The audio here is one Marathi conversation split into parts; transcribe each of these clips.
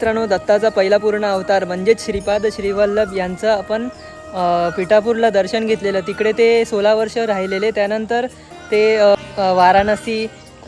मित्रांनो, दत्ताचा पहिला पूर्ण अवतार म्हणजेच श्रीपाद श्रीवल्लभ यांचं आपण पिठापूरला दर्शन घेतलेलं. तिकडे ते 16 वर्ष राहिलेले. त्यानंतर ते वाराणसी,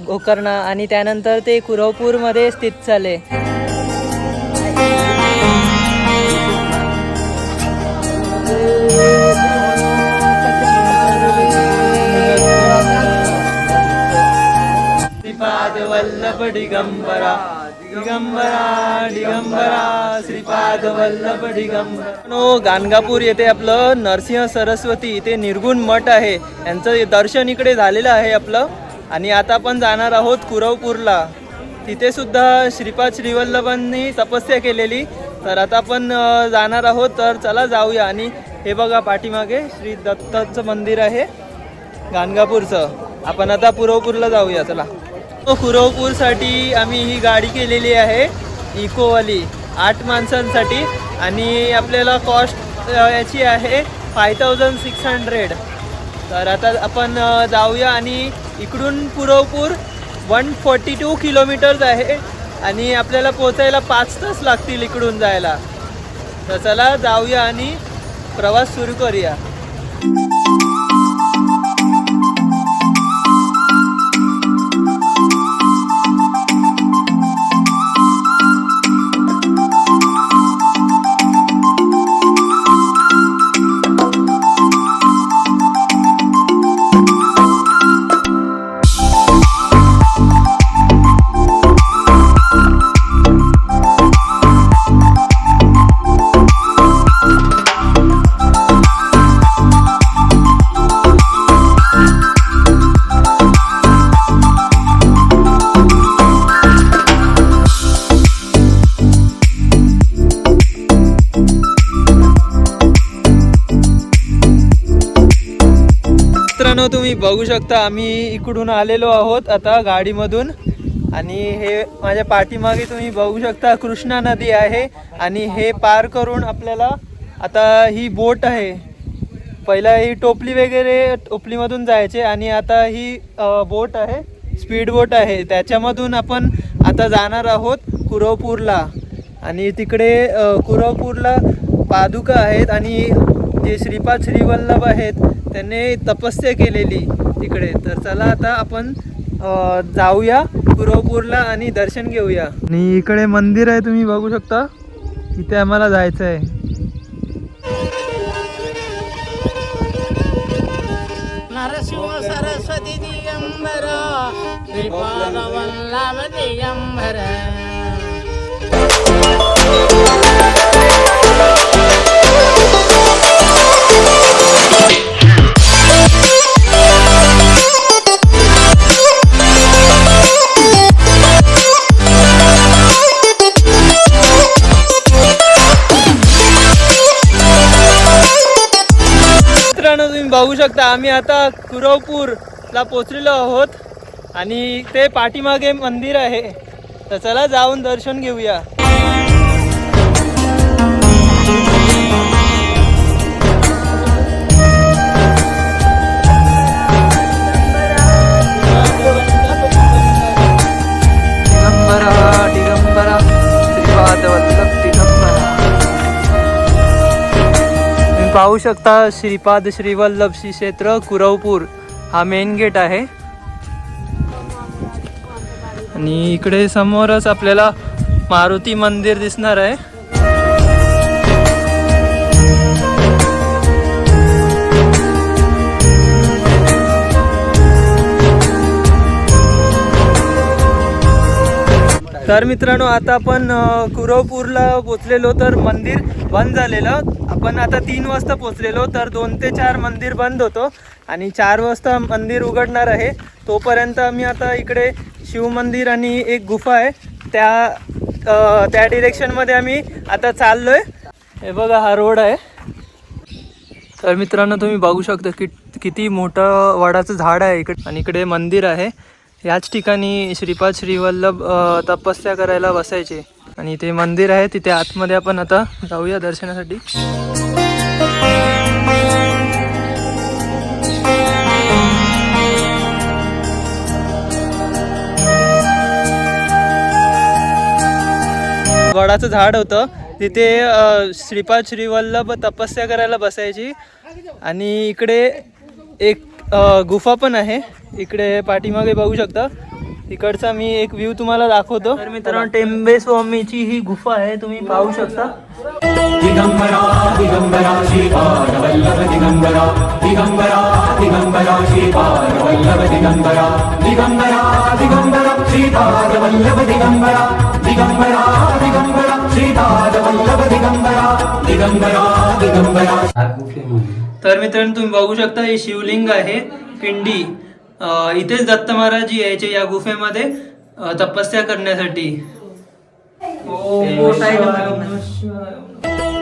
गोकर्णा आणि त्यानंतर ते कुरवपूरमध्ये स्थित झाले. श्रीपाद वल्लभ दिगंबरा दिगंबरा दिगंबरा श्रीपाद वल्लभ दिगंबरा. गाणगापूर येथे आपलं नरसिंह सरस्वती इथे निर्गुण मठ आहे, यांचं दर्शन इकडे झालेलं आहे आपलं. आणि आता आपण जाणार आहोत कुरवपूरला. तिथे सुद्धा श्रीपाद श्रीवल्लभांनी तपस्या केलेली. तर आता आपण जाणार आहोत, तर चला जाऊया. आणि हे बघा पाठीमागे श्री दत्ताचं मंदिर आहे गाणगापूरचं. आपण आता कुरवपूरला जाऊया चला. कुरवपूरसाठी आम्ही ही गाडी केलेली आहे इकोवाली 8 माणसांसाठी. आणि आपल्याला कॉस्ट याची आहे 5600. तर आता आपण जाऊया. आणि इकडून कुरवपूर 142 किलोमीटर्स आहे आणि आपल्याला पोचायला 5 तास लागतील इकडून जायला. तर चला जाऊया आणि प्रवास सुरू करूया. तुम्ही बघू शकता आम्ही इकडून आलेलो आहोत आता गाडीमधून. आणि हे माझ्या पाठीमागे तुम्ही बघू शकता कृष्णा नदी आहे. आणि हे पार करून आपल्याला आता ही बोट आहे. पहिला ही टोपली वगैरे टोपलीमधून जायचे आणि आता ही बोट आहे, स्पीड बोट आहे, त्याच्यामधून आपण आता जाणार आहोत कुरवपूरला. आणि तिकडे कुरवपूरला पादुका आहेत आणि जे श्रीपाद श्रीवल्लभ आहेत त्यांनी तपस्या केलेली तिकडे. तर चला आता आपण जाऊया कुरवपूरला आणि दर्शन घेऊया. आणि इकडे मंदिर आहे तुम्ही बघू शकता, तिथे आम्हाला जायचं आहे. नरसिंह सरस्वती दिगंबरा श्रीपाद वल्लभ दिगंबरा. तुम्ही बघू शकता आम्ही आता कुरवपूरला पोचलेलो आहोत आणि ते पाठीमागे मंदिर आहे. तर चला जाऊन दर्शन घेऊया. दिगंबरा दिगंबरा श्रीपाद वल्लभ दिगंबरा. पाहू शकता श्रीपाद श्रीवल्लभ श्री क्षेत्र कुरवपूर हा मेन गेट आहे. आणि इकडे समोरच आपल्याला मारुती मंदिर दिसणार आहे. तर मित्रांनो, आता आपण कुरवपूरला पोचलेलो. तर मंदिर बंद झालेलं. आपण आता 3 वाजता पोचलेलो. तर 2 ते 4 मंदिर बंद होतो आणि 4 वाजता मंदिर उघडणार आहे. तोपर्यंत आम्ही आता इकडे शिवमंदिर आणि एक गुफा आहे त्या डिरेक्शनमध्ये आम्ही आता चाललो आहे. हे बघा हा रोड आहे. तर मित्रांनो, तुम्ही बघू शकता किती मोठं वडाचं झाड आहे इकडे. आणि इकडे मंदिर आहे. याच ठिकाणी श्रीपाद श्रीवल्लभ तपस्या करायला बसायचे. आणि ते मंदिर आहे तिथे आतमध्ये आपण आता जाऊया दर्शनासाठी. वडाचं झाड होतं तिथे श्रीपाद श्रीवल्लभ तपस्या करायला बसायची. आणि इकडे एक गुफा पण आहे, इकडे पाठीमागे बघू शकता. तिकडचा मी एक व्ह्यू तुम्हाला दाखवतो. तर मित्रांनो टेंबे स्वामीची ही गुफा आहे, तुम्ही पाहू शकता. दिगंबरा दिगंबरा श्रीपाद वल्लभ दिगंबरा दिगंबरा दिगंबरा श्रीपाद वल्लभ दिगंबरा दिगंबरा दिगंबरा श्रीपाद वल्लभ दिगंबरा दिगंबरा दिगंबरा श्रीपाद वल्लभ दिगंबरा दिगंबरा दिगंबरा. तर मित्रांनो तुम्ही बघू शकता हे शिवलिंग आहे, पिंडी. इथेच दत्त महाराज यायचे या गुफेमध्ये तपस्या करण्यासाठी.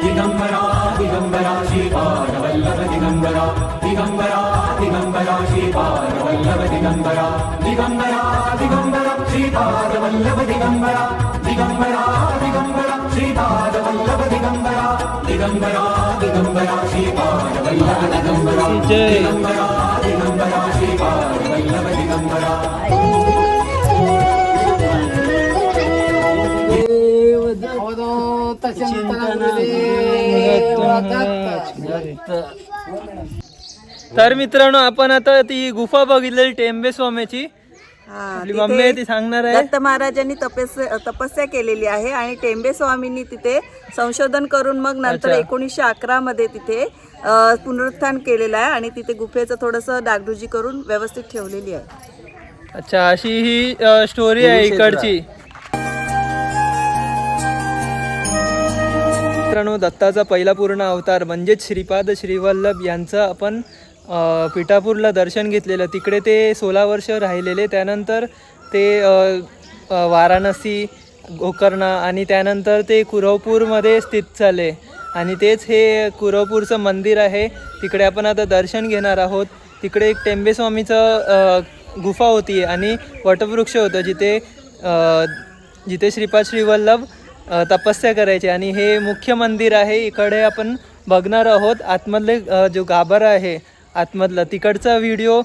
दिगंबरा दिगंबरा श्रीपाद वल्लभ दिगंबरा दिगंबरा दिगंबरा श्रीपाद वल्लभ दिगंबरा दिगंबरा दिगंबरा श्रीपाद वल्लभ दिगंबरा दिगंबरा दिगंबरा श्रीपाद वल्लभ दिगंबरा दिगंबरा दिगंबरा श्रीपाद वल्लभ दिगंबरा दिगंबरा दिगंबरा श्रीपाद वल्लभ दिगंबरा. तर मित्रांनो आपण आता ती गुफा बघितलेली टेंबे स्वामीची. आपली मम्मी आहे ती सांगणार आहे. दत्त महाराजांनी तपस्या केलेली आहे आणि टेंबे स्वामींनी तिथे संशोधन करून मग नंतर 1911 मध्ये तिथे पुनरुत्थान केलेलं आहे आणि तिथे गुफेचं थोडंसं डागडुजी करून व्यवस्थित ठेवलेली आहे. अच्छा, अशी ही स्टोरी आहे इकडची. मित्रांनो दत्ताचा पहिला पूर्ण अवतार म्हणजेच श्रीपाद श्रीवल्लभ यांचं आपण पिठापूरला दर्शन घेतलेलं. तिकडे ते 16 वर्ष राहिलेले. त्यानंतर ते वाराणसी, गोकर्णा आणि त्यानंतर ते कुरवपूरमध्ये स्थित झाले. आणि तेच हे कुरवपूरचं मंदिर आहे, तिकडे आपण आता दर्शन घेणार आहोत. तिकडे एक टेंबे स्वामीचं गुफा होती आणि वटवृक्ष होतं जिथे श्रीपाद श्रीवल्लभ तपस्या करायचे. आणि हे मुख्य मंदिर आहे, इकडे आपण बघणार आहोत. आतमधले जो गाभारा आहे आतमधला, तिकडचा व्हिडिओ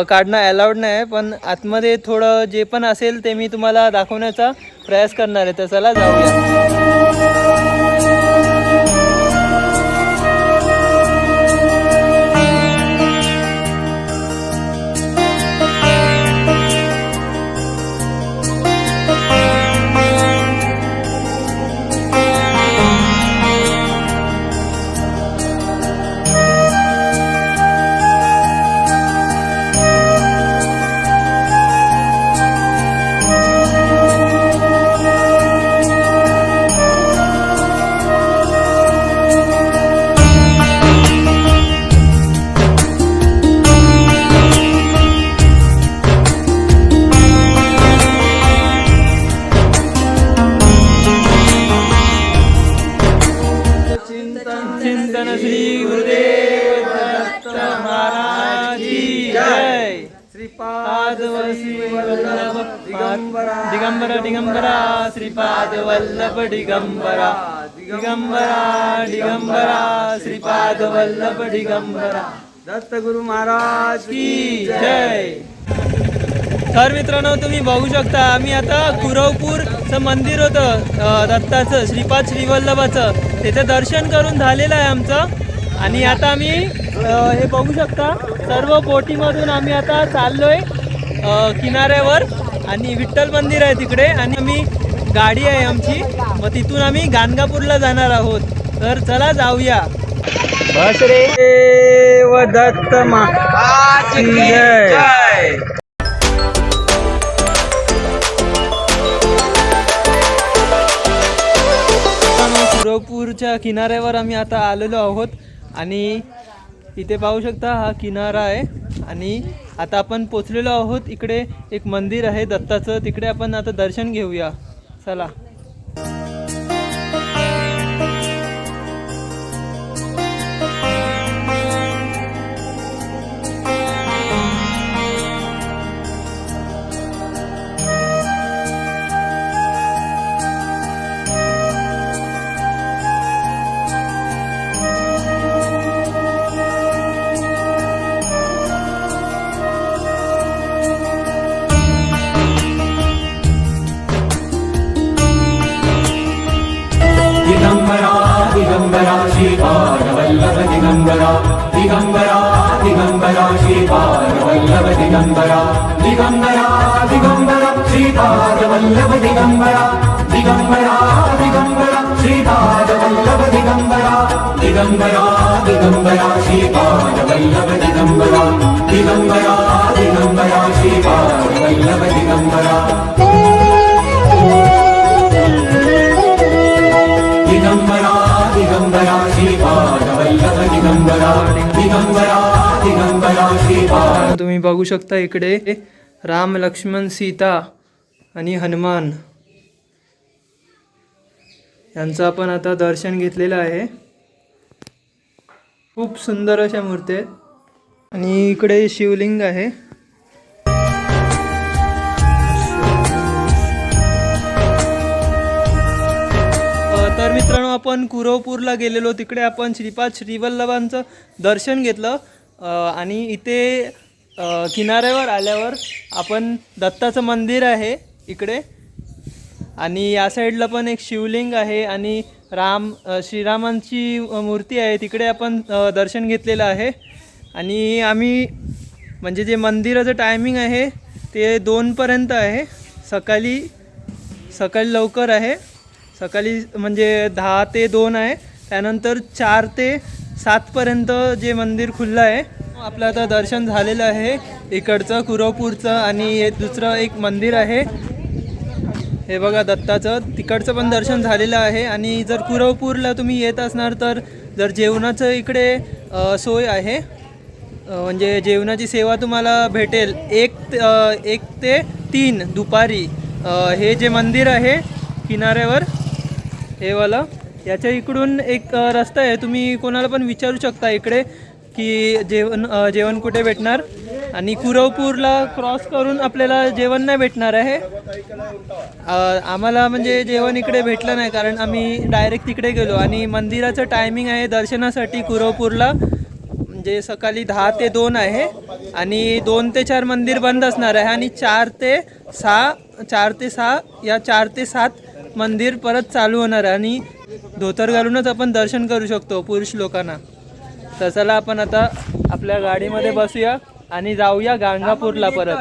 काढणं अलाउड नाही आहे, पण आतमध्ये थोडं जे पण असेल ते मी तुम्हाला दाखवण्याचा प्रयास करणार आहे. तर चला जाऊया. चिंतन श्री गुरुदेव दत्त महाराज की जय. श्रीपाद वल्लभ दिगंबरा दिगंबरा दिगंबरा श्रीपाद वल्लभ दिगंबरा दिगंबरा दिगंबरा श्रीपाद वल्लभ दिगंबरा दत्त गुरु महाराज की जय. तर मित्रांनो तुम्ही बघू शकता आम्ही आता कुरवपूरचं मंदिर होतं दत्ताचं, श्रीपाद श्रीवल्लभाचं, त्याचं दर्शन करून झालेलं आहे आमचं. आणि आता आम्ही हे बघू शकता सर्व बोटीमधून आम्ही आता चाललोय किनाऱ्यावर. आणि विठ्ठल मंदिर आहे तिकडे आणि आम्ही गाडी आहे आमची, मग तिथून आम्ही गाणगापूरला जाणार आहोत. तर चला जाऊया. बस रे व दत्त महाराज की जय. कुरवपूरच्या किनाऱ्यावर आम्ही आता आलेलो आहोत आणि इथे पाहू शकता हा किनारा आहे. आणि आता आपण पोचलेलो आहोत. इकडे एक मंदिर आहे दत्ताचं, तिकडे आपण आता दर्शन घेऊया. चला. दिगंबरा श्रीपादवल्लभ दिगंबरा दिगंबरा दिगंबरा श्रीपादवल्लभ दिगंबरा दिगंबरा दिगंबरा श्रीपादवल्लभ दिगंबरा दिगंबरा दिगंबरा श्रीपादवल्लभ दिगंबरा दिगंबरा दिगंबरा श्रीपादवल्लभ दिगंबरा दिगंबरा दिगंबरा श्रीपादवल्लभ दिगंबरा दिगंबरा दिगंबरा श्रीपादवल्लभ दिगंबरा दिगंबरा दिगंबरा श्रीपाद. तुम्ही बघू शकता इकडे राम लक्ष्मण सीता आणि हनुमान यांचं आपण आता दर्शन घेतलेलं आहे. खूप सुंदर अशा मूर्ती आहेत आणि इकडे शिवलिंग आहे. तर मित्रांनो, आपण कुरवपूरला गेलेलो. तिकडे आपण श्रीपाद श्रीवल्लभांचं दर्शन घेतलं आणि इथे किनाऱ्यावर आल्यावर आपण दत्ताचं मंदिर आहे इकडे आणि या साईडला पण एक शिवलिंग आहे आणि श्रीरामांची मूर्ती आहे. तिकडे आपण दर्शन घेतलेलं आहे आणि आम्ही म्हणजे जे मंदिराचं टायमिंग आहे ते 2पर्यंत आहे. सकाळी लवकर आहे. सकाळी म्हणजे 10 ते 2 आहे. त्यानंतर 4 ते 7पर्यंत जे मंदिर खुल्लं आहे. आपलं आता दर्शन झालेलं आहे इकडचं कुरवपूरचं आणि दुसरं एक मंदिर आहे हे बघा दत्ताचं. तिकडचं पण दर्शन झालेलं आहे. आणि जर कुरवपूरला तुम्ही येत असणार तर जर जेवणाचं इकडे सोय आहे म्हणजे जेवणाची सेवा तुम्हाला भेटेल 1 ते 3 दुपारी. हे जे मंदिर आहे किनाऱ्यावर हे वाला, याच्या इकडून एक रस्ता आहे. तुम्ही कोणाला पण विचारू शकता इकडे की जेवण कुठे भेटणार. आणि कुरवपूरला क्रॉस करून आपल्याला जेवण नाही भेटणार आहे. आम्हाला म्हणजे जेवण इकडे भेटलं नाही कारण आम्ही डायरेक्ट तिकडे गेलो. आणि मंदिराचं टायमिंग आहे दर्शनासाठी कुरवपूरला म्हणजे सकाळी 10 ते 2 आहे आणि 2 ते 4 मंदिर बंद असणार आहे आणि 4 ते 6 या 4 ते 7 मंदिर परत चालू होणार आहे. आणि धोतर घालूनच आपण दर्शन करू शकतो पुरुष लोकांना. तर चला आपण आता आपल्या गाडीमध्ये बसूया आणि जाऊया गाणगापूरला परत.